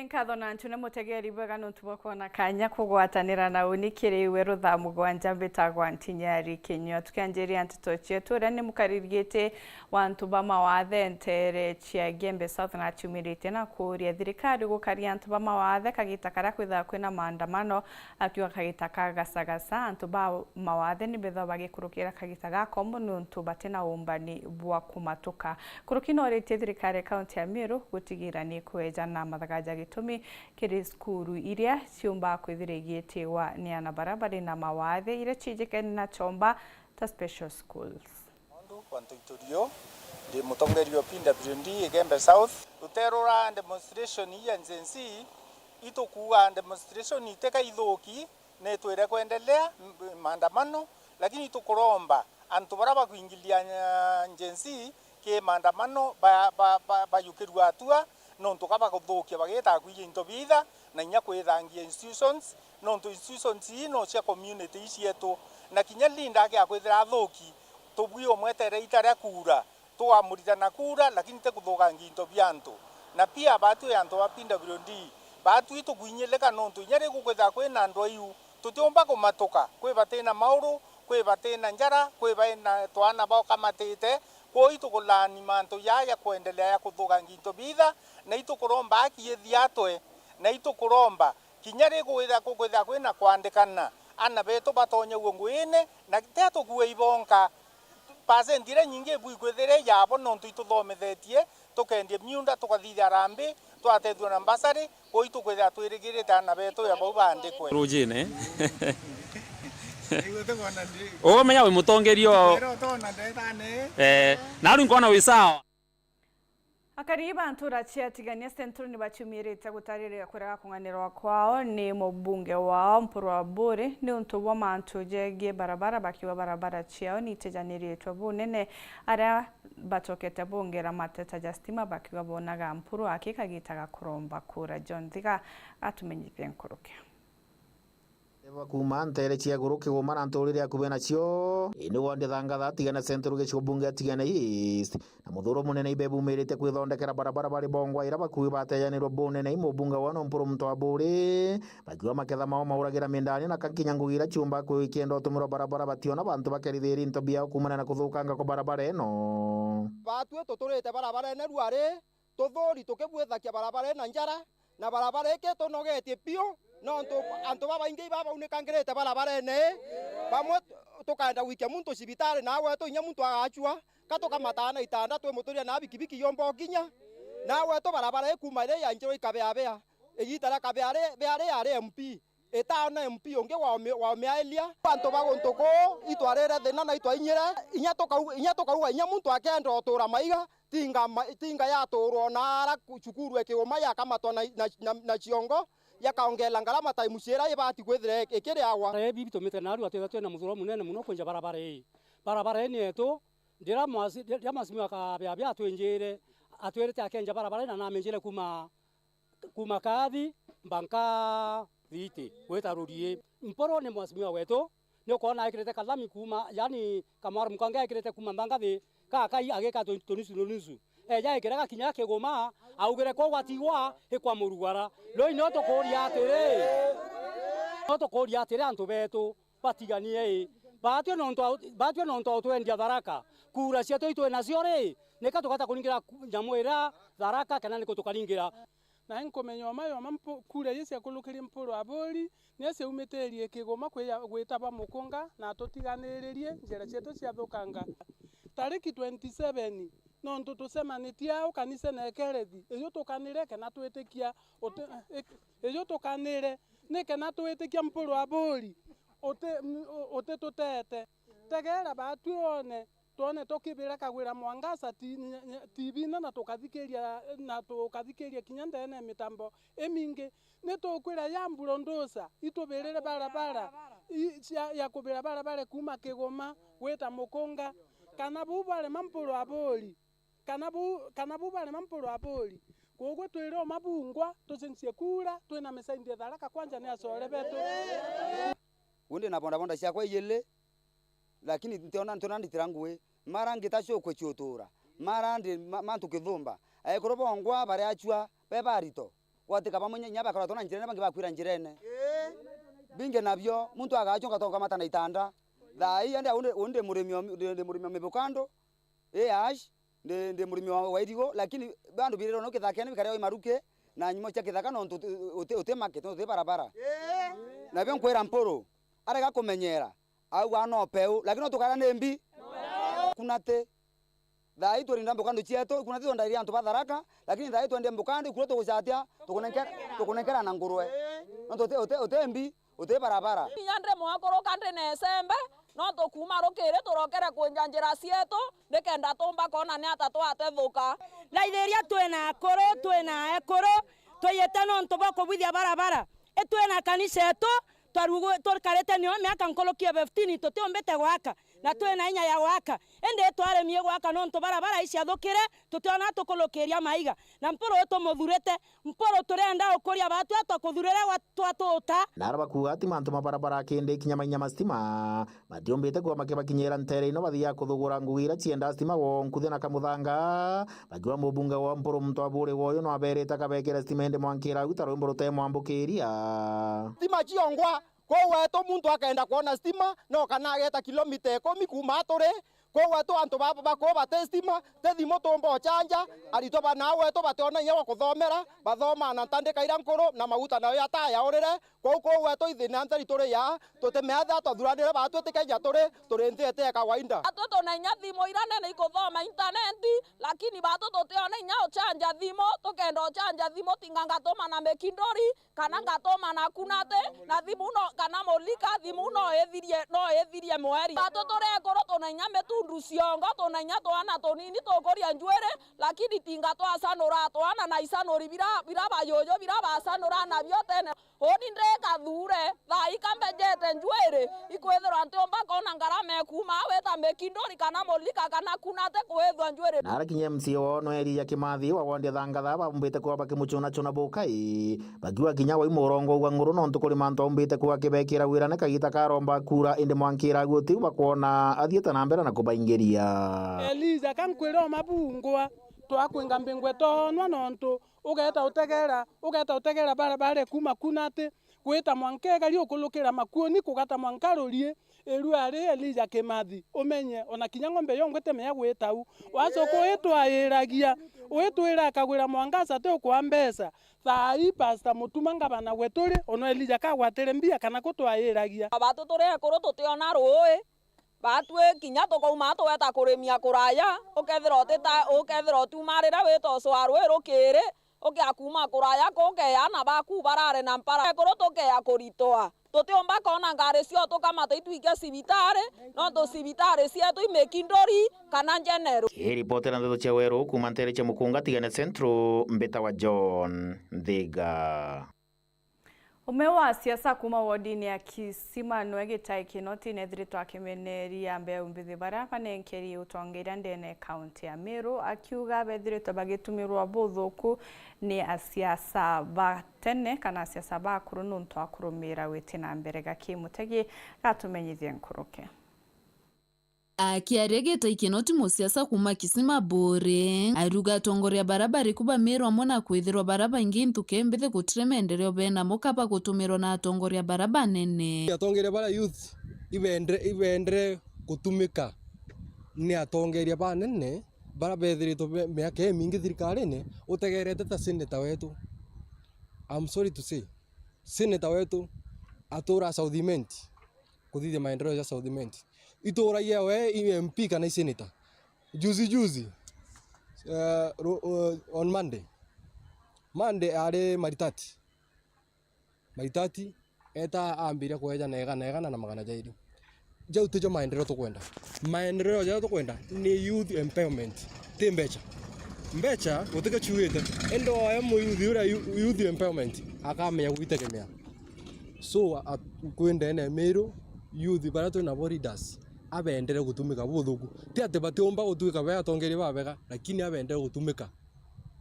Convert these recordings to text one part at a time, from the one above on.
nkatho na ntune mutegeri bwega nuntu kuona kanya kugwatanira na unikiri Weru Thaa Mugwanja mbitagwa NTINYARI KINYUA tukianjiria Nteto chetu ria ni mukaririgite wantu ba mawathe ntere chia Gembe South na chumirite na kuria thirikari gukaria antu ba mawathe kagita karia kwitha kwina maandamano akiwa kagita kagasagasa antu ba mawathe ni betho bagikurukira kagita gako nuntu batena umbani bwa kumatuka kurukino rite thirikari kaunti ya Meru gutigira ni kweja na mathagaja gitumi kiri skuru iria ciumba kwithirigitiwa ni ana barabara na mawathe ire cijikeni na chomba ta special schools. Kwanto iturio de mutongerio pinda Burundi Gembe South uterora demonstration ya nzensi itokuwa demonstration iteka ithoki netwire kuendelea maandamano lakini tukuromba antu baraba kuingilia njensi ke maandamano ba yukirwa atua nontu kaba kuthukia bageta kwiye into bitha na nya kwithangia institutions nontu institutions no cia community cietu na kinya linda ke akwithira thuki tubwi omwetere itare kura tuamurita na kura lakini te kuthukangia into biantu na pia batu yantu bapinda Burundi batu itu kwinyeleka nontu nyare gukwitha kwina ndu ayu tutiomba kumatuka kwi batena mauru kwi batena njara kwi baina twana bao kamatite ko itu kulani manto ya kuendelea ya kuthukangia into bitha na itu kuromba akiethiatwe na itu kuromba kinyare kwitha kwina kwandikana ana beto batonye ngwine na teto kuwe ibonka pasentire nyingi bwikwithire yabo nontu ituthomethetie tukendie miunda tukathithia rambi twatethwa na mbasari ko itu kwitha twirigirite ana beto ya bau bandikwe rujine o menya we mutongerio na ru nkona we sawa akariba antura chia tigania centro ni bachumirite gutarire kurega kunganirwa kwao ni mubunge wao mpuru wa bure ni untu wa mantu jege barabara bakiwa barabara chiao ni tejanirietwe bunene ara batokete bongera mateta justima bakiwa bonaga mpuru akikagitaga kuromba kura John Thiga atumenyithie nkuruke kuma ntere cia guru kiguma na nturire akubena cio ni wonde thanga tigana centro gicio bunge tigana east na muthuro munene ibebu merite kwithondekera barabara bari bongwa ira bakuwi bateyanirwo bunene imo bunga wano mpuru mtu aburi bakiwa maketha mao mauragira mindani na kakinya ngugira chumba kwikienda utumiro barabara bationa bantu bakerithiri into bia kumana na kuthukanga ko barabara eno batu tuturite barabara ene ruare tuthuri tukibwethakia barabara na njara na barabara eke tunogetie pio no antu baba ingi baba unikangirite barabara ene bamwe tukaenda wikia muntu cibitari nawe tu inya muntu agachua katoka matana itanda twe muturia na bikibiki yombo kinya nawe tu barabara ekuma ile ya njiro ikabeabea igitara kabeare beare yare MP etana MP onge wa mealia antu bagontuko itwarere thina na itwainyira inya toka inya muntu akenda otura maiga tinga ya toro na ara cukuru ekiuma ya kamatwa na ciongo yakaongela ngarama time ciera ibati kwithire ikiri agwa bibi tumite naru atwe na muthuro munene muno kwenja barabara ni eto ndira masimu akabya atwenjire atwerete akenja barabara na namenjire kuma kathi mbanka thiti wetarurie mporo ni masimu wetu ni kuona akirete kalami kuma yani kamar mukanga akirete kuma mbanga thi kai ageka tonisu eja ikiraga kinya kigoma augire ko watiwa ikwa murugara lo ino to koria atire antu betu batiganie batwe nonto twendia tharaka kura cia toitwe nacio ri nika tukata kuringira nyamwira tharaka kana niko tukaringira na nkomenyo mayo kura yese kulukiria mpuru abori nese umiterie kigoma gwitaba mukunga na tutiganiririe njera cietu cia thukanga tariki 27 nontu tusemanitie au kanisa na ekerethi eyo tukanire kana twitikia eyo tukanire ne kana twitikia mpuru abori ote tutete tegera batuone tuone tukibira kagwira mwangasa TV na tukathikiria kinya ndene mitambo emingi ne tukwira ya mbulondosa itubirire barabara ya kubira barabara kuma kigoma gweta mukunga kana bubale mampuru abori kana bubale mampuru abori kogwe twiro mabungwa tucencie kura twina mesaindie tharaka kwanja ni acore betu unde na bonda cia kwa yele lakini ntona nditira ngwe mara ngitacio kwechutura mara ndi mantu kithumba aikoro bongwa bare achua be barito gwatika pamoja nyaba kora tona njirene bangi bakwira njirene binge nabyo muntu agachonga toka mata na itanda thai ande unde murimi mebukando ash nde murimi wa irigo lakini bandu birero no kithakene bikare maruke na nyimo cha kithaka no ute market ute barabara na byo nkwera mporo arega kumenyera au ano peu lakini tukara nembi kunate thai turinda mbukando chieto kunate ndairia antu batharaka lakini thai twende mbukando kulo tugucatia tukunekera na ngurwe no utembi ute barabara nyandre mwakoro kande nesembe no tukuma rukire turokere kunjanjira cietu nikenda tumba kona ni atatu atethuka na itheria twena akoro twena ekoro twiyete no ntuboko bwithia barabara etwena kanisa etu twarugo torkarete nio miaka nkolokia 15 tutiombete gwaka na twena inya ya gwaka ende twaremie gwaka no ntubarabara ici athukire tutiona tukulukiria maiga na mporo eto muthurete mporo turenda ukoria batu atokuthurira watwatuta na araba kuga ati mantu mabarabara kende kinyamanya mastima matiombete kwa makibakinyira ntere ino bathia kuthugura ngugira cienda stima wonkuthi na kamuthanga bagiwa mubunga wa mporo muntu abure woyo no abereta kabekera stima ende mwankira utaro mboro te mwambukiria stima chiongwa kwa wetu muntu akaenda kuona stima no kana ageta kilomita 10 kuma atore kwa wetu antu baba bako bate stima tethimo tombo chanja arito bana wetu batona nyewa kuthomera bathoma na tandika ira nkoro na maguta nayo ataya orere kwa wetu ithina ntari tore ya tutemeatha tuthuranire batu tikeja tore ntete kawaida atoto na nya thimo irane na ikuthoma internet lakini batu tutiona nya ochanja thimo tukenda ochanja thimo tinganga toma na mekindori kana ngatoma na kunate na thimu no kana molika thimu no ethirie mweri batu tore koro tona nya metundu ciongo tona nya twana tonini tukoria njwere lakini tinga twasanura twana na isanuri bira bayoyo bira basanura na biotene oni ndeka thure thai kambejete njwere ikwethera antomba kona ngarame kuma weta mekindori kana molika kana kunate kwethwa njwere na arakinye MC wono eri ya Kimathi wa wonde thangatha babumbite kwa bakimuchuna chuna bukai bagiwa kinya wa imurongo gwa nguru no ntukuri manto umbite kwa kibekira wira ne kagita karomba kura inde mwankira guti bakwona athieta na mbere na kubaingeria Eliza kankwira mabungwa twakwenga mbingwe tonwa nontu ugeta utegera barabara kuma kunate kwita mwankega ri ukulukira makuoni kugata mwankarorie eru ari Eliza Kimathi umenye ona kinya ngombe yongwete meya gwitau wacoko witwairagia witwira akagwira mwangasa te kwa mbesa thai pasta mutumanga bana gweturi ono Eliza kagwatire mbia kana kutwairagia batu tore koro tutiona roi batwe kinya tukauma tweta kurimia kuraya ukethira otumarira witoco arwerukire ukiakuma kuraya kukeana baku barare na mpara koro tukeya kuritoa tutiomba kona ngari cio tukamata itwike cibitari no tu cibitari cietu imekindori kana njenero ripotera Nteto cia Weru kuma ntere cia mukunga tigane Central mbeta wa John Thiga Ume wa siasa kuma wodini ya Kisimani wegitai kinoti nethiritwo akimeneria mbeu mbithi baria banenkeri utongeria ndene kaunti ya Meru akiuga bethiritwo bagitumirwa buthuku ni asiasa batene kana asiasa bakuru nuntu akurumira witina mbere gakimutegi gatumenyithie nkuruke akiaregeta ikinoti musiasa kuma Kisima bore aruga tongoria barabara kuba Meru amona kwithirwa barabara ingi ntuke mbithe gutire maendeleo bena mukaba gutumirwa na tongoria barabara nene atongeria bara youth ibendre gutumika ni atongeria ba nene bara bethiritwo miaka mingi thirikari-ini utegerete ta senator wetu I'm sorry to say senator wetu atura Southiment kuthithia maendeleo ya Southiment itora we MP kana senator juzi on Monday are maritati eta ambira kweja nega na magana jairi jau tujo maendeleo to kwenda ni youth empowerment mbecha utaka chuete endo ya mu youth empowerment akamenya gwitegemea so kwenda ene Meru youth barato na leaders abendere gutumika buthuku ti ati batiomba gutuika baya tongeri babega lakini abendere gutumika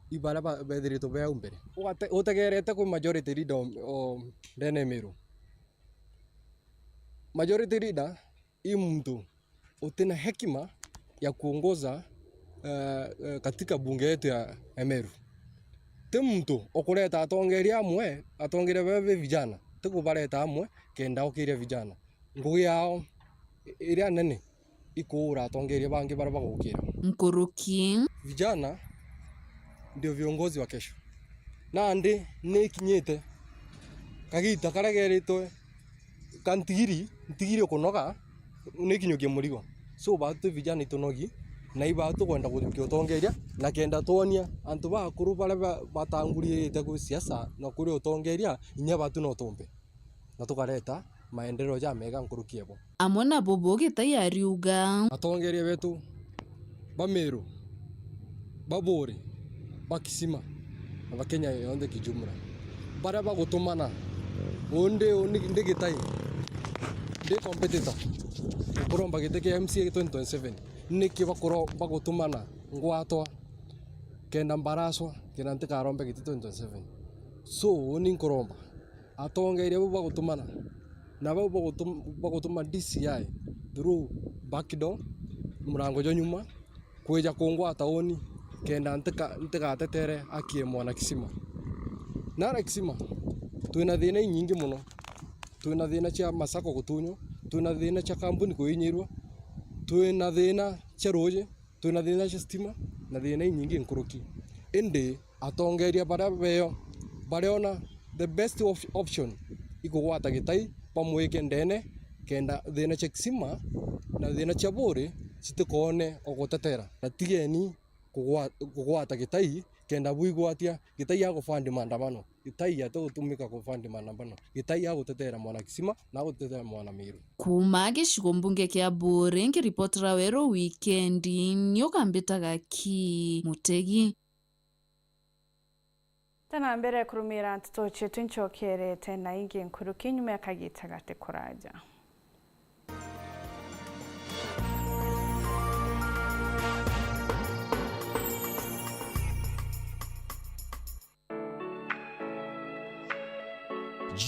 ibara bethirito baya umbere utegerete ku majority leader ndene Meru majority leader mtu utina hekima ya kuongoza katika bunge yetu ya Meru ti mtu okureta atongeria amwe atongeria bebe vijana tikubareta amwe kenda okiria vijana ngugi yao iria nene ikura atongeria bangi baraba gukira Nkuruki vijana ndio viongozi wa kesho na ndi ni kinyete kagita karageritwe kantigiri okunoga ni kinyukia murigo so batu vijana itunogi na ibatu kwenda guthukia utongeria na kenda tuonia antu bakuru bare batangurite ku siasa na kuri utongeria inya batu no tumbe na tukareta maendeleo ya mega nkurukiebo amona boboge tayari uga atongeria betu bameru babori bakisima na bakenya yonde kijumla bare bagutumana onde ndigitai ndi competitor kuromba giteke MC 2027 niki bakoro bagutumana ngwatwa kenda mbaraswa kenda ntikarombe giti 2027 so ni nkoromba atongeria bo bagutumana na bo bagutuma DCI through backdoor murango jo nyuma kweja kongwata oni kenda ntikatetere akie mwana kisima na kisima twina thina nyingi muno twina thina cia masako gutunyo twina thina cia kambuni kuinyirwa twina thina cia roje twina thina cia stima na thina nyingi nkuruki indi atongeria barabeo bareona the best option ikugwata gitai pamweke ndene kenda thina cia kisima na thina cia bore citikone ogotetera na tigeni kugwata gitai kenda buigwatia gitai ya gufandi maandamano gitai ya tutumika gufandi maandamano gitai ya gutetera mwana kisima na gutetera mwana miru kuma gicigo mbunge kia Bore ngiripotera Weru weekend nyokambitaga ki Mutegi tana mbere kurumira nteto chetu nchokerete na ingi nkuru kinyume akagitagate kuraja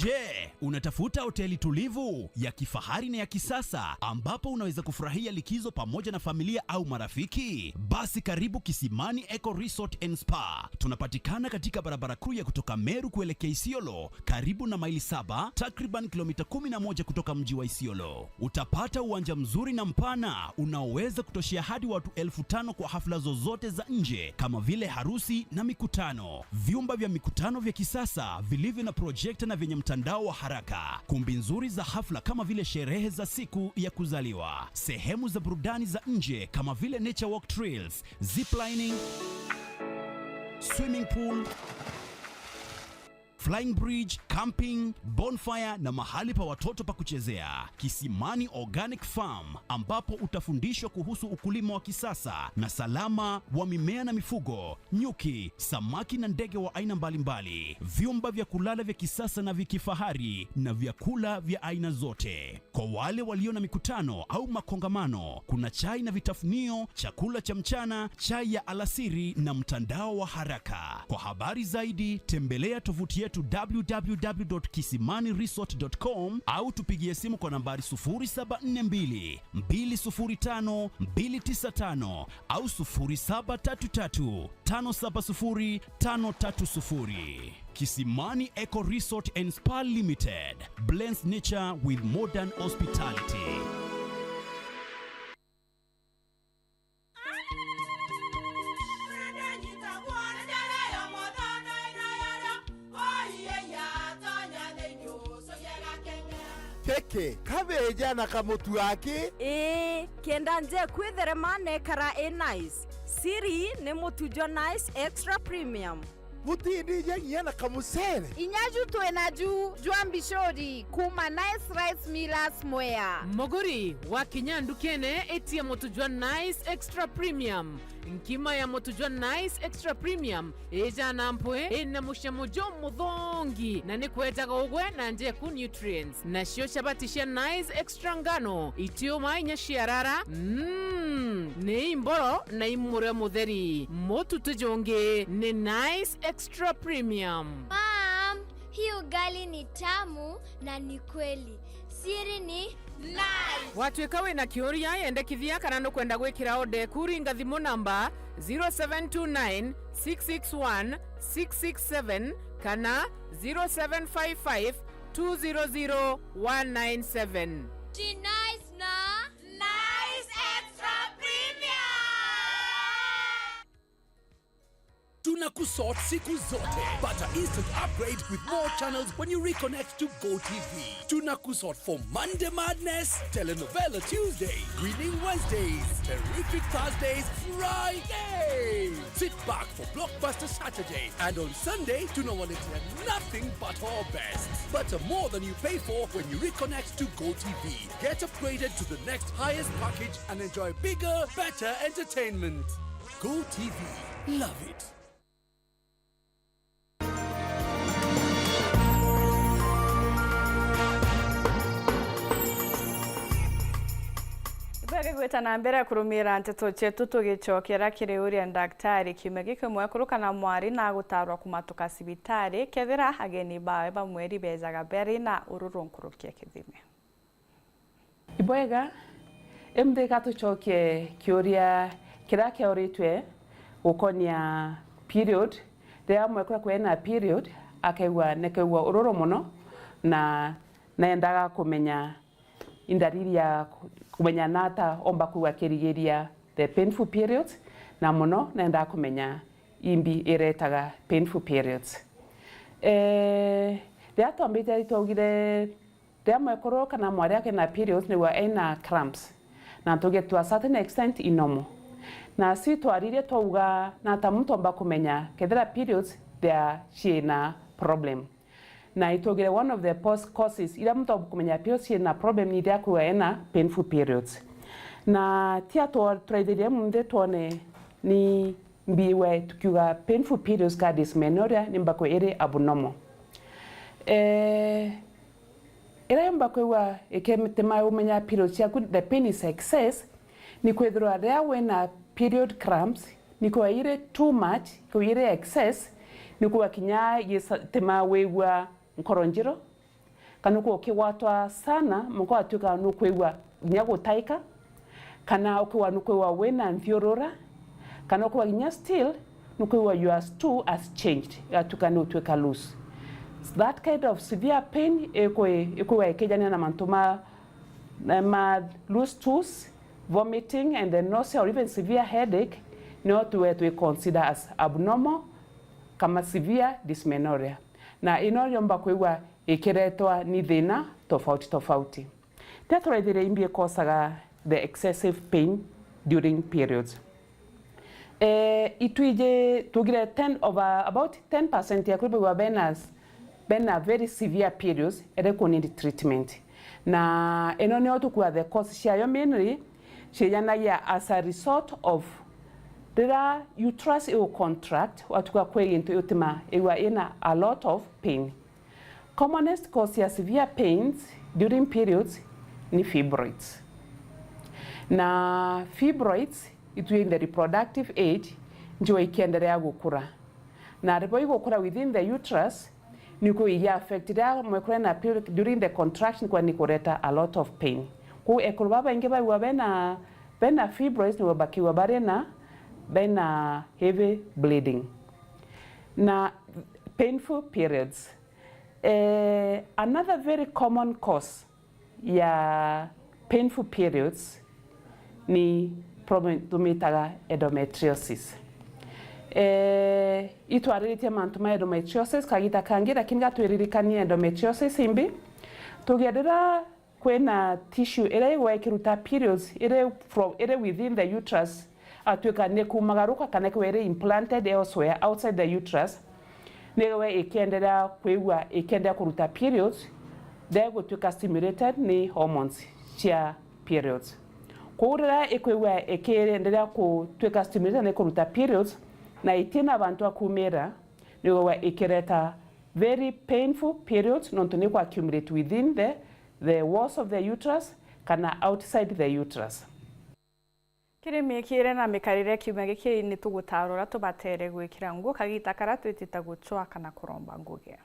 Je, unatafuta hoteli tulivu ya kifahari na ya kisasa ambapo unaweza kufurahia likizo pamoja na familia au marafiki? Basi karibu Kisimani Eco Resort and Spa. Tunapatikana katika barabara kuu ya kutoka Meru kuelekea Isiolo, karibu na maili 7, takriban kilomita 11 kutoka mji wa Isiolo. Utapata uwanja mzuri na mpana unaoweza kutoshea hadi watu 5,000 kwa hafla zozote za nje kama vile harusi na mikutano. Vyumba vya mikutano vya kisasa vilivyo na projector na vyenye mtandao wa haraka, kumbi nzuri za hafla kama vile sherehe za siku ya kuzaliwa, sehemu za burudani za nje kama vile nature walk trails, ziplining, swimming pool, flying bridge, camping, bonfire na mahali pa watoto pa kuchezea. Kisimani Organic Farm ambapo utafundishwa kuhusu ukulima wa kisasa na salama wa mimea na mifugo, nyuki, samaki na ndege wa aina mbalimbali. Vyumba vya kulala vya kisasa na vya kifahari na vyakula vya aina zote. Kwa wale walio na mikutano au makongamano, kuna chai na vitafunio, chakula cha mchana, chai ya alasiri na mtandao wa haraka. Kwa habari zaidi tembelea tovuti yetu www.kisimaniresort.com au tupigie simu kwa nambari 0742 205 295 au 0733 570 530. Kisimani Eco Resort and Spa Limited blends nature with modern hospitality. Keke, kabeja na kamutu wake? Kenda nje kwitherema nekara nice. Siri ni mutujo nice extra premium. Mutindi nyanyi na kamusere. Inyaju tuenaju juambishori kuma nice rice millers mwea. Moguri wa kinyandu kene etia motujwa nice extra premium. Nkima ya motujwa nice extra premium eja nampwe ena mushamujo mudhongi na nikweta gogwe na nje ku nutrients na shio shabatisha nice extra ngano itio mainya shiarara ne imboro na imure mutheri motu tujonge ne nice extra premium. Mom, hii ugali ni tamu na ni kweli. siri ni nice. Watuika wina kiuria yendekithia kana no kwenda gwikira ode kuringa thimu namba 0729 661 667 kana 0755 200 197. She nice na nice extra premium. Tunakusort siku zote. Pata instant upgrade with more channels when you reconnect to GoTV. Tunakusort for Monday Madness, Telenovela Tuesday, Greening Wednesdays, Terrific Thursdays, Friday. Sit back for Blockbuster Saturday. And on Sunday, tunawaletea nothing but our best. Butter more than you pay for when you reconnect to GoTV. Get upgraded to the next highest package and enjoy bigger, better entertainment. GoTV. Love it. Gweta na mbere kurumira nteto chetu tugicokera kiriuria daktari kimwe kimwe kurukana mwari na gutarwa kumatuka sibitari kethira ageni bawe bamweri bejaga beri na ururunkurukia kithime. Ibwega emde gatucokie kiuria kira kioritwe gukonia period ria mwekora kwena period akaigwa nekegwa ururu muno na endaga kumenya indariri ya kumenya nata omba kuwa kirigeria the painful periods na muno nenda kumenya imbi iretaga painful periods. Ria tombite itogire ria mwekoro kana mwari yake na periods ni wa ena cramps na toge to a certain extent inomo na si twarire touga na tamuntu omba kumenya kethira periods there shina problem na itogire one of the post causes ila mtu kumenya periods na problem ni dia kuwa ena painful periods na tia to traderia munde tuone ni mbiwe tukiwa painful periods ka dysmenorrhea ni mbako ere abnormal ere mbako wa ekemtema umenya periods ya the pain is excess ni kwethira ria wena period cramps ni kwa ire too much kwa ire excess ni kwa kinya yesema wewa nkoronjiro kana ko kiwatwa sana mko atuka no kwewa nyago taika kana okwa no kwewa wena mfiorora kana ko nya still no kwewa your stool has changed atuka no tweka loose. That kind of severe pain ekwe kejana na mantoma ma loose stools, vomiting and then nausea or even severe headache not what we consider as abnormal kama severe dysmenorrhea na inoriomba kwewa ikiretwa ni thina tofauti. Tetraethire imbie causaga the excessive pain during periods. Ituije tugire about 10% ya kwewa bena very severe periods ere need treatment. Na enone otukwa the cause shayo mainly sheyana ya as a result of the uterus will contract watuka kweli into utima ewa ina a lot of pain. Commonest cause ya severe pains during periods ni fibroids. Na fibroids between the reproductive age njo ikiendelea gukura. Na ripo gukura within the uterus niko ya affected mwekura na period during the contraction kwa nikoreta a lot of pain. Ku ekurubaba ingeba wabena fibroids ni wabakiwa barena bena heavy bleeding. Na painful periods. Another very common cause ya painful periods ni problem tumitaga endometriosis. Itwariritie mantuma endometriosis kagita kangira kinga tweririkania endometriosis imbi tugiadira kwena tissue ere wekiruta periods ere within the uterus atuka ne kumagaruka kana kwere implanted elsewhere outside the uterus newe ikiendelea kwewa ikiendelea kuruta periods they go to stimulated ni hormones cia periods kuura ikwewa ikiendelea kutweka stimulated ni kuruta periods na itina abantu akumera newe ikireta very painful periods nontone kwa accumulate within the walls of the uterus kana outside the uterus. Kirimi kire na mikarire kiume giki ni tugutarura tubatere gwikira ngo kagita kara twitita gucwa kana kuromba nguge.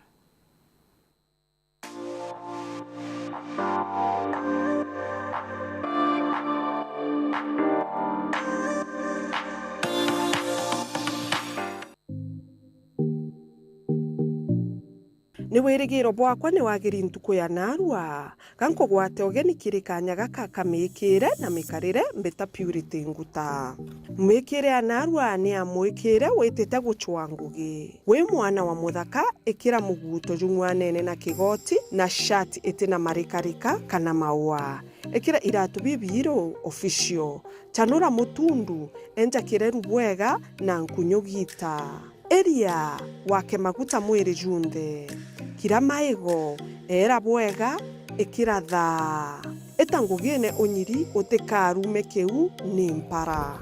Ni wirigiro bwakwa ni wagiri ntuku ya narua ganko gwate ogeni kiri kanya gaka kamikire na mikarire mbeta purity nguta mwikire ya narua ni amwikire witite guchwa ngugi wi mwana wa muthaka ikira muguto jungwa nene na kigoti na shirt itina marikarika kana maua ikira iratu bibiro official chanura mutundu enja kireru bwega na nkunyugita eria wake maguta mwiri junde kira maigo era bwega ikira thaa etangugine onyiri utikarume keu ni mpara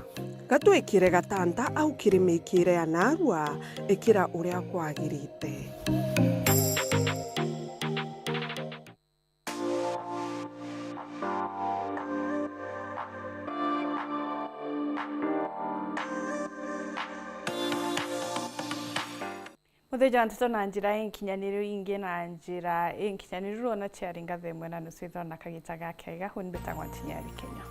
gato ikire gatanda au kirimikire ya narua ikira uria kwagirite Mutheja Nteto na njira inkinyaniro ingi na njira inkinyaniro na charinga themwe na nusitho na kagita gake gahu nbetagwa NTINYARI Kenya.